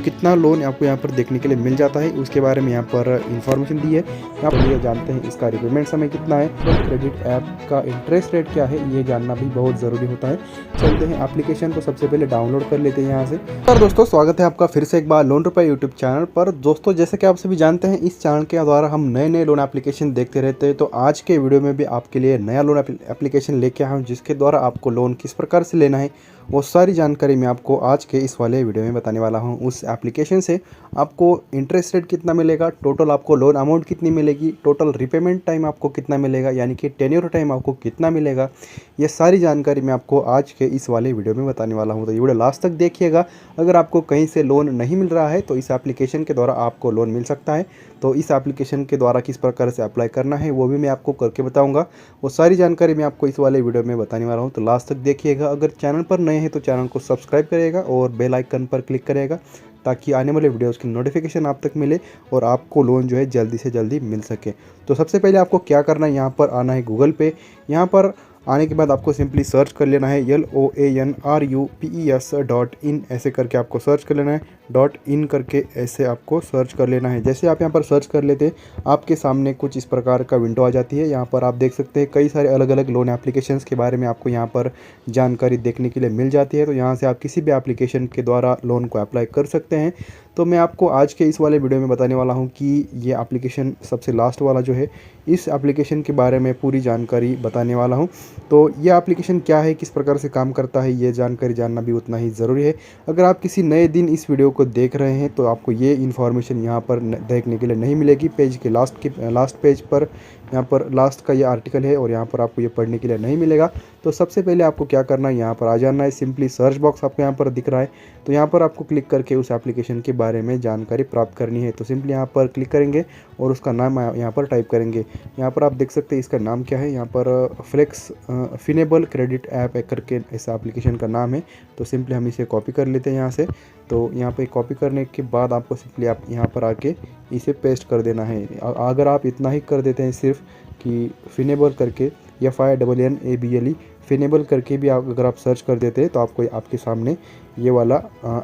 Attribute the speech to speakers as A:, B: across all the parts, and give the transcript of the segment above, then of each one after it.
A: कितना लोन आपको यहाँ पर देखने के लिए मिल जाता है उसके बारे में यहाँ पर इंफॉर्मेशन दी है। यहाँ पर ये जानते हैं इसका रिपेमेंट समय कितना है, क्रेडिट ऐप का इंटरेस्ट रेट क्या है, ये जानना भी बहुत ज़रूरी होता है। चलते हैं एप्लीकेशन को सबसे पहले डाउनलोड कर लेते हैं यहाँ से। पर दोस्तों स्वागत है आपका फिर से एक बार लोन रुपए यूट्यूब चैनल पर। दोस्तों जैसे कि आप सभी जानते हैं इस चैनल के द्वारा हम नए नए लोन एप्लीकेशन देखते रहते हैं। तो आज के वीडियो में भी आपके लिए नया लोन एप्लीकेशन लेके आया हूँ जिसके द्वारा आपको लोन किस प्रकार से लेना है वो सारी जानकारी मैं आपको आज के इस वाले वीडियो में बताने वाला हूं। उस एप्लीकेशन से आपको इंटरेस्ट रेट कितना मिलेगा, टोटल आपको लोन अमाउंट कितनी मिलेगी, टोटल रिपेमेंट टाइम आपको कितना मिलेगा यानी कि टेन्योर टाइम आपको कितना मिलेगा, ये सारी जानकारी मैं आपको आज के इस वाले वीडियो में बताने वाला हूं। तो ये वीडियो लास्ट तक देखिएगा। अगर आपको कहीं से लोन नहीं मिल रहा है तो इस एप्लीकेशन के द्वारा आपको लोन मिल सकता है। तो इस एप्लीकेशन के द्वारा किस प्रकार से अप्लाई करना है वो भी मैं आपको करके बताऊँगा। वो सारी जानकारी मैं आपको इस वाले वीडियो में बताने वाला हूँ, तो लास्ट तक देखिएगा। अगर चैनल पर नए हैं तो चैनल को सब्सक्राइब करिएगा और बेल आइकन पर क्लिक करिएगा ताकि आने वाले वीडियोस की नोटिफिकेशन आप तक मिले और आपको लोन जो है जल्दी से जल्दी मिल सके। तो सबसे पहले आपको क्या करना है, यहाँ पर आना है गूगल पे। यहाँ पर आने के बाद आपको सिंपली सर्च कर लेना है LOANRUPES.in, ऐसे करके आपको सर्च कर लेना है। .in करके ऐसे आपको सर्च कर लेना है। जैसे आप यहाँ पर सर्च कर लेते हैं आपके सामने कुछ इस प्रकार का विंडो आ जाती है। यहाँ पर आप देख सकते हैं कई सारे अलग अलग लोन एप्लीकेशंस के बारे में आपको यहाँ पर जानकारी देखने के लिए मिल जाती है। तो यहाँ से आप किसी भी एप्लीकेशन के द्वारा लोन को अप्लाई कर सकते हैं। तो मैं आपको आज के इस वाले वीडियो में बताने वाला हूँ कि ये एप्लीकेशन सबसे लास्ट वाला जो है इस एप्लीकेशन के बारे में पूरी जानकारी बताने वाला हूँ। तो ये एप्लीकेशन क्या है, किस प्रकार से काम करता है, ये जानकारी जानना भी उतना ही ज़रूरी है। अगर आप किसी नए दिन इस वीडियो को देख रहे हैं तो आपको ये इन्फॉर्मेशन यहाँ पर देखने के लिए नहीं मिलेगी। पेज के लास्ट पेज पर यहाँ पर लास्ट का ये आर्टिकल है और यहाँ पर आपको ये पढ़ने के लिए नहीं मिलेगा। तो सबसे पहले आपको क्या करना है, यहाँ पर आ जाना है। सिंपली सर्च बॉक्स आपको यहाँ पर दिख रहा है तो यहाँ पर आपको क्लिक करके उस एप्लीकेशन के बारे में जानकारी प्राप्त करनी है। तो सिंपली यहाँ पर क्लिक करेंगे और उसका नाम यहाँ पर टाइप करेंगे। यहाँ पर आप देख सकते हैं इसका नाम क्या है, यहाँ पर फ्लेक्स फिनेबल क्रेडिट ऐप करके इस एप्लीकेशन का नाम है। तो सिंपली हम इसे कॉपी कर लेते हैं यहाँ से। तो यहाँ पे कॉपी करने के बाद आपको सिंपली आप यहाँ पर आके इसे पेस्ट कर देना है। अगर आप इतना ही कर देते हैं सिर्फ कि फिनेबल करके FINNABLE फिनेबल करके भी आप अगर आप सर्च कर देते हैं तो आपको आपके सामने ये वाला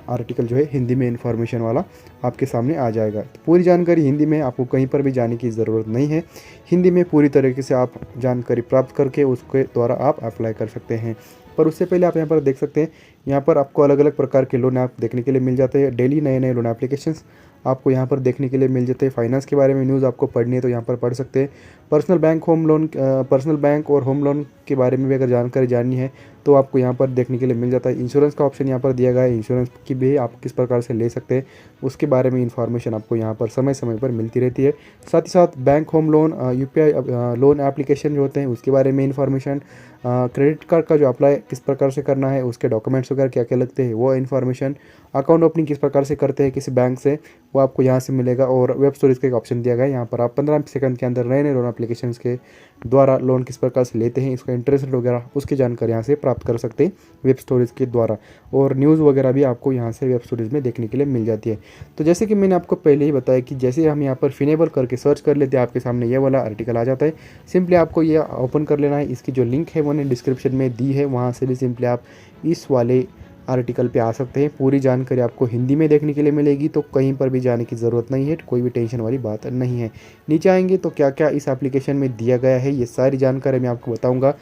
A: आर्टिकल जो है हिंदी में इन्फॉर्मेशन वाला आपके सामने आ जाएगा। तो पूरी जानकारी हिंदी में, आपको कहीं पर भी जाने की ज़रूरत नहीं है। हिंदी में पूरी तरीके से आप जानकारी प्राप्त करके उसके द्वारा आप अप्लाई कर सकते हैं। पर उससे पहले आप यहाँ पर देख सकते हैं यहाँ पर आपको अलग अलग प्रकार के लोन ऐप देखने के लिए मिल जाते हैं। डेली नए नए लोन एप्लीकेशंस आपको यहाँ पर देखने के लिए मिल जाते हैं। फाइनेंस के बारे में न्यूज़ आपको पढ़नी है तो यहाँ पर पढ़ सकते हैं। पर्सनल बैंक और होम लोन के बारे में भी अगर जानकारी जाननी है तो आपको यहाँ पर देखने के लिए मिल जाता है। इंश्योरेंस का ऑप्शन यहाँ पर दिया गया है, इंश्योरेंस की भी आप किस प्रकार से ले सकते हैं उसके बारे में इंफॉर्मेशन आपको यहाँ पर समय समय पर मिलती रहती है। साथ ही साथ bank home loan, UPI loan application जो होते हैं उसके बारे में इंफॉर्मेशन, क्रेडिट कार्ड का जो अप्लाई किस प्रकार से करना है, उसके डॉक्यूमेंट्स वगैरह क्या क्या लगते हैं वो इन्फॉर्मेशन, अकाउंट ओपनिंग किस प्रकार से करते हैं किसी बैंक से वो आपको यहाँ से मिलेगा। और वेब स्टोरेज का एक ऑप्शन दिया गया है, यहाँ पर आप 15 सेकंड के अंदर नए नए लोन एप्लीकेशन के द्वारा लोन किस प्रकार से लेते हैं, इसका इंटरेस्ट रेट वगैरह उसकी जानकारी यहाँ से प्राप्त कर सकते हैं वेब स्टोरेज के द्वारा। और न्यूज़ वगैरह भी आपको यहाँ से वेब स्टोरेज में देखने के लिए मिल जाती है। तो जैसे कि मैंने आपको पहले ही बताया कि जैसे हम यहाँ पर फिनेबल करके सर्च कर लेते हैं आपके सामने ये वाला आर्टिकल आ जाता है। सिंपली आपको ये ओपन कर लेना है। इसकी जो लिंक है मैंने डिस्क्रिप्शन में दी है, वहाँ से भी सिंपली आप इस वाले आर्टिकल पे आ सकते हैं। पूरी जानकारी आपको हिंदी में देखने के लिए मिलेगी तो कहीं पर भी जाने की ज़रूरत नहीं है, कोई भी टेंशन वाली बात नहीं है। नीचे आएंगे तो क्या क्या इस एप्लीकेशन में दिया गया है ये सारी जानकारी मैं आपको बताऊंगा।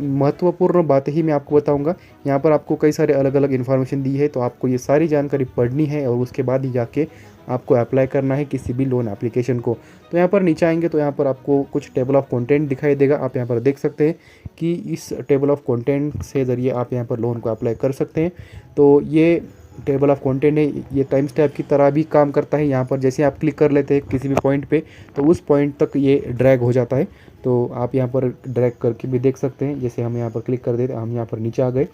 A: महत्वपूर्ण बातें ही मैं आपको बताऊंगा। यहाँ पर आपको कई सारे अलग अलग इन्फॉर्मेशन दी है तो आपको ये सारी जानकारी पढ़नी है और उसके बाद ही जाके आपको अप्लाई करना है किसी भी लोन एप्लीकेशन को। तो यहाँ पर नीचे आएंगे तो यहाँ पर आपको कुछ टेबल ऑफ कंटेंट दिखाई देगा। आप यहाँ पर देख सकते हैं कि इस टेबल ऑफ कंटेंट से ज़रिए आप यहाँ पर लोन को अप्लाई कर सकते हैं। तो ये टेबल ऑफ कंटेंट है, ये टाइम स्टैम्प की तरह भी काम करता है। यहाँ पर जैसे आप क्लिक कर लेते हैं किसी भी पॉइंट पे तो उस पॉइंट तक ये ड्रैग हो जाता है। तो आप यहाँ पर ड्रैग करके भी देख सकते हैं। जैसे हम यहाँ पर क्लिक कर देते हैं, हम यहाँ पर नीचे आ गए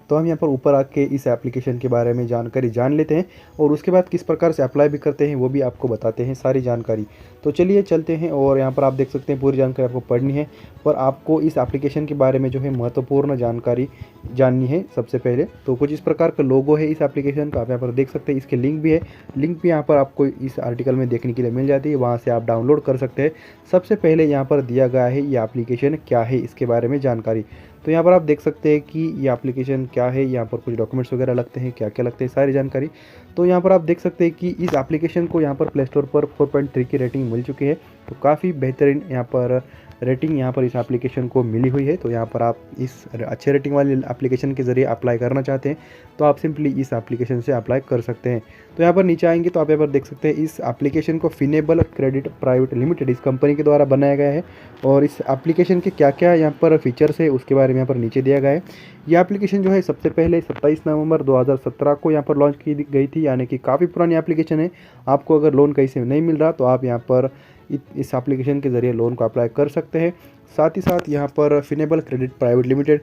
A: तो हम यहाँ पर ऊपर आके इस एप्लीकेशन के बारे में जानकारी जान लेते हैं और उसके बाद किस प्रकार से अप्लाई भी करते हैं वो भी आपको बताते हैं सारी जानकारी। तो चलिए चलते हैं और यहाँ पर आप देख सकते हैं पूरी जानकारी आपको पढ़नी है पर आपको इस एप्लीकेशन के बारे में जो है महत्वपूर्ण जानकारी जाननी है। सबसे पहले तो कुछ इस प्रकार का लोगो है इस एप्लीकेशन का, आप यहाँ पर देख सकते हैं। इसके लिंक भी है, लिंक भी यहाँ पर आपको इस आर्टिकल में देखने के लिए मिल जाती है, वहाँ से आप डाउनलोड कर सकते हैं। सबसे पहले यहाँ पर दिया गया है ये एप्लीकेशन क्या है इसके बारे में जानकारी। तो यहाँ पर आप देख सकते हैं कि ये एप्लीकेशन क्या है, यहाँ पर कुछ डॉक्यूमेंट्स वगैरह लगते हैं, क्या क्या लगते हैं, सारी जानकारी। तो यहाँ पर आप देख सकते हैं कि इस एप्लीकेशन को यहाँ पर प्ले स्टोर पर 4.3 की रेटिंग मिल चुकी है। तो काफ़ी बेहतरीन यहाँ पर रेटिंग यहाँ पर इस एप्लीकेशन को मिली हुई है। तो यहाँ पर आप इस अच्छे रेटिंग वाली एप्लीकेशन के ज़रिए अप्लाई करना चाहते हैं तो आप सिंपली इस एप्लीकेशन से अप्लाई कर सकते हैं। तो यहाँ पर नीचे आएंगे तो आप यहाँ पर देख सकते हैं इस एप्लीकेशन को फिनेबल क्रेडिट प्राइवेट लिमिटेड इस कंपनी के द्वारा बनाया गया है। और इस एप्लीकेशन के क्या क्या यहाँ पर फीचर्स है उसके बारे में यहाँ पर नीचे दिया गया है। यह एप्लीकेशन जो है सबसे पहले 27 नवंबर 2017 को यहाँ पर लॉन्च की गई थी, यानी कि काफ़ी पुरानी एप्लीकेशन है। आपको अगर लोन कहीं से नहीं मिल रहा तो आप यहाँ पर इस एप्लीकेशन के ज़रिए लोन को अप्लाई कर सकते हैं। साथ ही साथ यहाँ पर फिनेबल क्रेडिट प्राइवेट लिमिटेड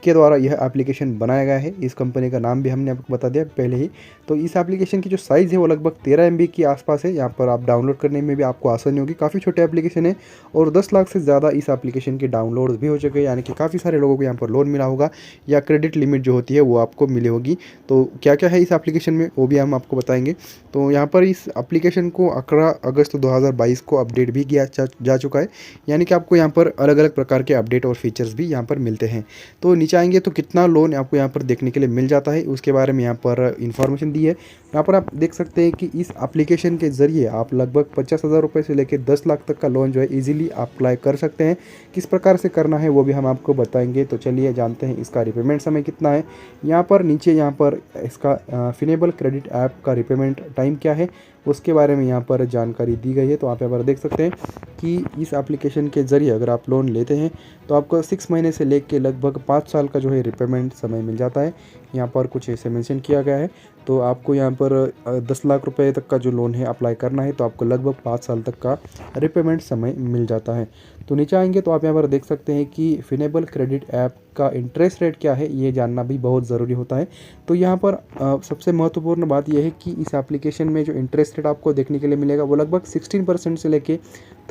A: के द्वारा यह एप्लीकेशन बनाया गया है। इस कंपनी का नाम भी हमने आपको बता दिया पहले ही। तो इस एप्लीकेशन की जो साइज़ है वो लगभग 13 MB के आसपास है। यहाँ पर आप डाउनलोड करने में भी आपको आसानी होगी, काफ़ी छोटे एप्लीकेशन है और 10 लाख से ज़्यादा इस एप्लीकेशन के डाउनलोड्स भी हो चुके हैं, यानी कि काफ़ी सारे लोगों को यहाँ पर लोन मिला होगा या क्रेडिट लिमिट जो होती है वो आपको मिली होगी। तो क्या क्या है इस एप्लीकेशन में वो भी हम आपको बताएंगे। तो यहाँ पर इस एप्लीकेशन को 11 अगस्त 2022 को अपडेट भी किया जा चुका है, यानी कि आपको यहाँ पर अलग अलग प्रकार के अपडेट और फीचर्स भी यहाँ पर मिलते हैं। तो नीचे आएंगे तो कितना लोन आपको यहाँ पर देखने के लिए मिल जाता है उसके बारे में यहाँ पर इन्फॉर्मेशन दी है। यहाँ पर आप देख सकते हैं कि इस एप्लीकेशन के ज़रिए आप लगभग 50,000 रुपये से लेकर 10 लाख तक का लोन जो है इजीली अप्लाई कर सकते हैं। किस प्रकार से करना है वो भी हम आपको बताएंगे। तो चलिए जानते हैं इसका रिपेमेंट समय कितना है। यहाँ पर नीचे यहाँ पर इसका फिनेबल क्रेडिट ऐप का रिपेमेंट टाइम क्या है उसके बारे में यहाँ पर जानकारी दी गई है। तो आप यहाँ पर देख सकते हैं कि इस एप्लीकेशन के ज़रिए अगर आप लोन लेते हैं तो आपको 6 महीने से लेकर लगभग 5 साल का जो है रिपेमेंट समय मिल जाता है। यहाँ पर कुछ ऐसे मेंशन किया गया है। तो आपको यहाँ पर 10 लाख रुपए तक का जो लोन है अप्लाई करना है तो आपको लगभग 5 साल तक का रिपेमेंट समय मिल जाता है। तो नीचे आएंगे तो आप यहाँ पर देख सकते हैं कि फिनेबल क्रेडिट ऐप का इंटरेस्ट रेट क्या है ये जानना भी बहुत ज़रूरी होता है। तो यहाँ पर सबसे महत्वपूर्ण बात यह है कि इस एप्लीकेशन में जो इंटरेस्ट रेट आपको देखने के लिए मिलेगा वो लगभग 16% से लेके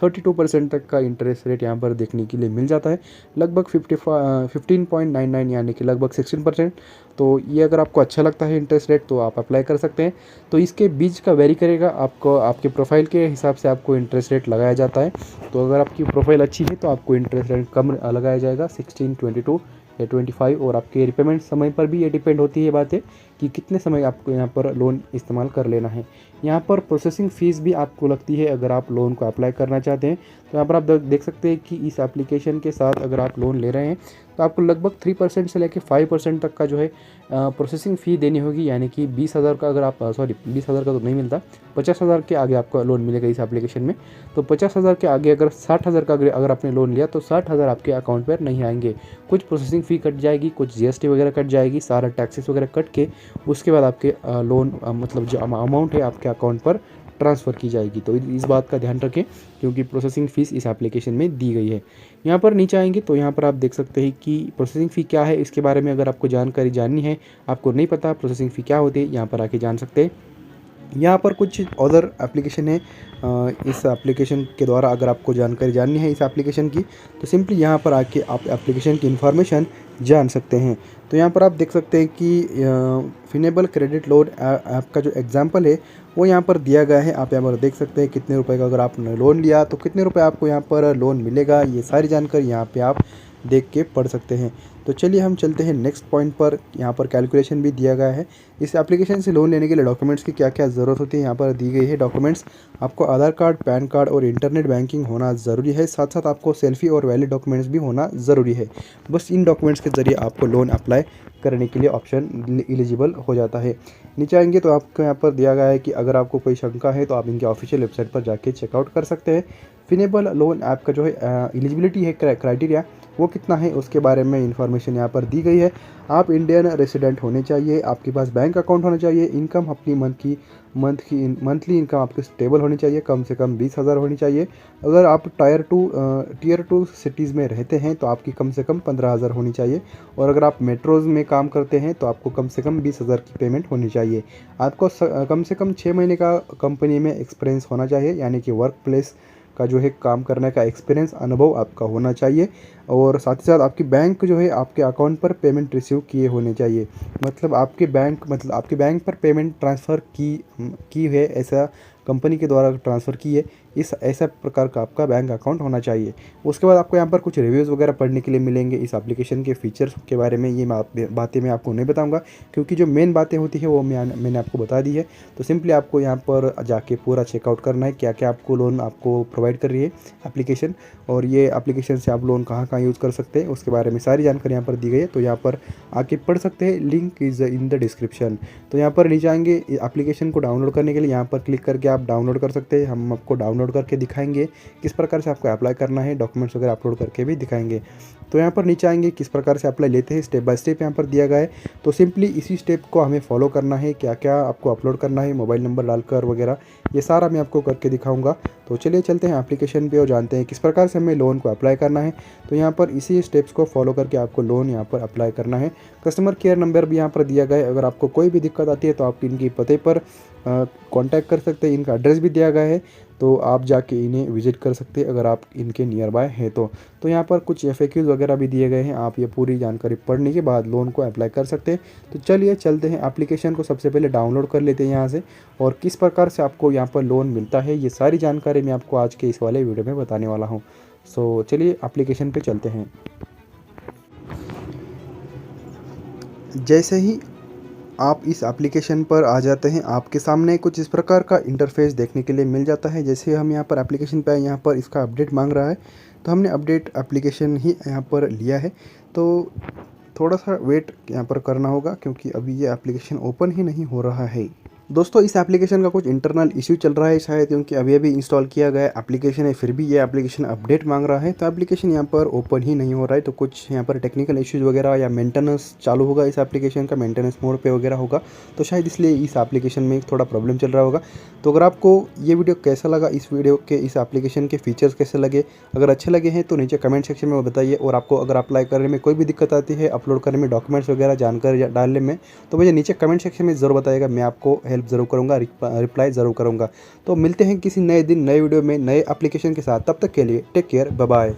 A: 32% तक का इंटरेस्ट रेट यहाँ पर देखने के लिए मिल जाता है। लगभग 15.99 यानी कि लगभग 16%। तो ये अगर आपको अच्छा लगता है इंटरेस्ट रेट तो आप अप्लाई कर सकते हैं। तो इसके बीच का वेरी करेगा, आपको आपके प्रोफाइल के हिसाब से आपको इंटरेस्ट रेट लगाया जाता है। तो अगर आपकी प्रोफाइल अच्छी है तो आपको इंटरेस्ट रेट कम लगाया जाएगा, 16, 22 या 25। और आपके रिपेमेंट समय पर भी ये डिपेंड होती है बात है कि कितने समय आपको यहाँ पर लोन इस्तेमाल कर लेना है। यहाँ पर प्रोसेसिंग फ़ीस भी आपको लगती है अगर आप लोन को अप्लाई करना चाहते हैं। तो यहाँ पर आप देख सकते हैं कि इस एप्लीकेशन के साथ अगर आप लोन ले रहे हैं तो आपको लगभग 3% से लेकर 5% तक का जो है प्रोसेसिंग फ़ी देनी होगी, यानी कि 20,000 का अगर आप 20,000 का तो नहीं मिलता, 50,000 के आगे आपका लोन मिलेगा इस एप्लीकेशन में। तो 50,000 के आगे अगर 60,000 का अगर आपने लोन लिया तो 60,000 आपके अकाउंट पर नहीं आएंगे। कुछ प्रोसेसिंग फ़ी कट जाएगी, कुछ GST वगैरह कट जाएगी, सारा टैक्सेस वगैरह कट के उसके बाद आपके लोन मतलब जो अमाउंट है आपके अकाउंट पर ट्रांसफ़र की जाएगी। तो इस बात का ध्यान रखें क्योंकि प्रोसेसिंग फ़ीस इस एप्लीकेशन में दी गई है। यहाँ पर नीचे आएंगे तो यहाँ पर आप देख सकते हैं कि प्रोसेसिंग फ़ी क्या है इसके बारे में अगर आपको जानकारी जाननी है, आपको नहीं पता प्रोसेसिंग फ़ी क्या होती है, यहाँ पर आके जान सकते हैं। यहाँ पर कुछ अदर एप्लीकेशन है। इस एप्लीकेशन के द्वारा अगर आपको जानकारी जाननी है इस एप्लीकेशन की तो सिंपली यहाँ पर आके आप एप्लीकेशन की इन्फॉर्मेशन जान सकते हैं। तो यहाँ पर आप देख सकते हैं कि फिनेबल क्रेडिट लोन ऐप का जो एग्जांपल है वो यहाँ पर दिया गया है। आप यहाँ पर देख सकते हैं कितने रुपए का अगर आपने लोन लिया तो कितने रुपए आपको यहाँ पर लोन मिलेगा, ये सारी जानकारी यहाँ पे आप देख के पढ़ सकते हैं। तो चलिए हम चलते हैं नेक्स्ट पॉइंट पर। यहाँ पर कैलकुलेशन भी दिया गया है। इस एप्लीकेशन से लोन लेने के लिए डॉक्यूमेंट्स की क्या क्या ज़रूरत होती है यहाँ पर दी गई है। डॉक्यूमेंट्स आपको आधार कार्ड, पैन कार्ड और इंटरनेट बैंकिंग होना ज़रूरी है। साथ साथ आपको सेल्फी और वैलिड डॉक्यूमेंट्स भी होना ज़रूरी है। बस इन डॉक्यूमेंट्स के ज़रिए आपको लोन अप्लाई करने के लिए ऑप्शन एलिजिबल हो जाता है। नीचे आएंगे तो आपको यहाँ पर दिया गया है कि अगर आपको कोई शंका है तो आप इनके ऑफिशियल वेबसाइट पर जाके चेकआउट कर सकते हैं। फिनेबल लोन ऐप का जो है एलिजिबिलिटी है क्राइटेरिया वो कितना है उसके बारे में इंफॉर्मेशन यहाँ पर दी गई है। आप इंडियन रेसिडेंट होने चाहिए, आपके पास बैंक अकाउंट होना चाहिए, इनकम अपनी मंथली इनकम आपकी स्टेबल होनी चाहिए, कम से कम 20,000 होनी चाहिए। अगर आप टीयर टू सिटीज़ में रहते हैं तो आपकी कम से कम 15,000 होनी चाहिए। और अगर आप मेट्रोज़ में काम करते हैं तो आपको कम से कम 20,000 की पेमेंट होनी चाहिए। आपको कम से कम 6 महीने का कंपनी में एक्सपीरियंस होना चाहिए, यानी कि वर्क प्लेस का जो है काम करने का एक्सपीरियंस अनुभव आपका होना चाहिए। और साथ ही साथ आपकी बैंक जो है आपके अकाउंट पर पेमेंट रिसीव किए होने चाहिए, मतलब आपके बैंक पर पेमेंट ट्रांसफ़र की है ऐसा कंपनी के द्वारा ट्रांसफ़र की है, इस ऐसा प्रकार का आपका बैंक अकाउंट होना चाहिए। उसके बाद आपको यहाँ पर कुछ रिव्यूज़ वगैरह पढ़ने के लिए मिलेंगे इस एप्लीकेशन के फ़ीचर्स के बारे में। ये बातें मैं आपको नहीं बताऊँगा, क्योंकि जो मेन बातें होती है वो मैंने आपको बता दी है। तो सिंपली आपको यहाँ पर जाके पूरा चेकआउट करना है क्या क्या आपको लोन आपको प्रोवाइड कर रही है एप्लीकेशन, और ये एप्लीकेशन से आप लोन कहाँ यूज़ कर सकते हैं उसके बारे में सारी जानकारी यहाँ पर दी गई है। तो यहाँ पर आके पढ़ सकते हैं, link is in the description. तो यहाँ पर नीचे आएंगे, एप्लीकेशन को डाउनलोड करने के लिए यहाँ पर क्लिक करके आप डाउनलोड कर सकते हैं। हम आपको डाउनलोड करके दिखाएंगे किस प्रकार से आपको अप्लाई करना है, डॉक्यूमेंट्स वगैरह अपलोड करके भी दिखाएंगे। तो यहाँ पर नीचे आएंगे, किस प्रकार से अप्लाई लेते हैं स्टेप बाय स्टेप यहाँ पर दिया गया है। तो सिंपली इसी स्टेप को हमें फॉलो करना है, क्या क्या आपको अपलोड करना है, मोबाइल नंबर डालकर वगैरह, ये सारा मैं आपको करके दिखाऊंगा। तो चलिए चलते हैं एप्लीकेशन पे और जानते हैं किस प्रकार से हमें लोन को अप्लाई करना है। तो यहाँ पर इसी स्टेप्स को फॉलो करके आपको लोन यहाँ पर अप्लाई करना है। कस्टमर केयर नंबर भी यहाँ पर दिया गया है, अगर आपको कोई भी दिक्कत आती है तो आप इनकी पते पर कांटेक्ट कर सकते हैं। इनका एड्रेस भी दिया गया है, तो आप जाके इन्हें विजिट कर सकते हैं अगर आप इनके नियर बाय हैं तो यहाँ पर कुछ FAQs वगैरह भी दिए गए हैं, आप ये पूरी जानकारी पढ़ने के बाद लोन को अप्लाई कर सकते हैं। तो चलिए चलते हैं, एप्लीकेशन को सबसे पहले डाउनलोड कर लेते हैं यहाँ से, और किस प्रकार से आपको यहाँ पर लोन मिलता है ये सारी जानकारी मैं आपको आज के इस वाले वीडियो में बताने वाला हूँ। सो चलिए एप्लीकेशन पे चलते हैं। जैसे ही आप इस एप्लीकेशन पर आ जाते हैं, आपके सामने कुछ इस प्रकार का इंटरफेस देखने के लिए मिल जाता है। जैसे हम यहाँ पर एप्लीकेशन पे आए, यहाँ पर इसका अपडेट मांग रहा है, तो हमने अपडेट एप्लीकेशन ही यहाँ पर लिया है। तो थोड़ा सा वेट यहाँ पर करना होगा, क्योंकि अभी ये एप्लीकेशन ओपन ही नहीं हो रहा है। दोस्तों इस एप्लीकेशन का कुछ इंटरनल इश्यू चल रहा है शायद, क्योंकि अभी अभी इंस्टॉल किया गया एप्लीकेशन है, फिर भी ये एप्लीकेशन अपडेट मांग रहा है। तो एप्लीकेशन यहाँ पर ओपन ही नहीं हो रहा है। तो कुछ यहाँ पर टेक्निकल इश्यूज़ वगैरह या मेंटेनेंस चालू होगा, इस एप्लीकेशन का मेंटेनेंस मोड पे वगैरह होगा, तो शायद इसलिए इस एप्लीकेशन में थोड़ा प्रॉब्लम चल रहा होगा। तो अगर आपको ये वीडियो कैसा लगा, इस वीडियो के इस एप्लीकेशन के फीचर्स कैसे लगे, अगर अच्छे लगे हैं तो नीचे कमेंट सेक्शन में बताइए। और आपको अगर अप्लाई करने में कोई भी दिक्कत आती है, अपलोड करने में, डॉक्यूमेंट्स वगैरह जानकारी डालने में, तो मुझे नीचे कमेंट सेक्शन में ज़रूर बताइएगा, मैं आपको हेल्प ज़रूर करूँगा, रिप्लाई ज़रूर करूँगा। तो मिलते हैं किसी नए दिन नए वीडियो में नए एप्लीकेशन के साथ, तब तक के लिए टेक केयर, बाय बाय।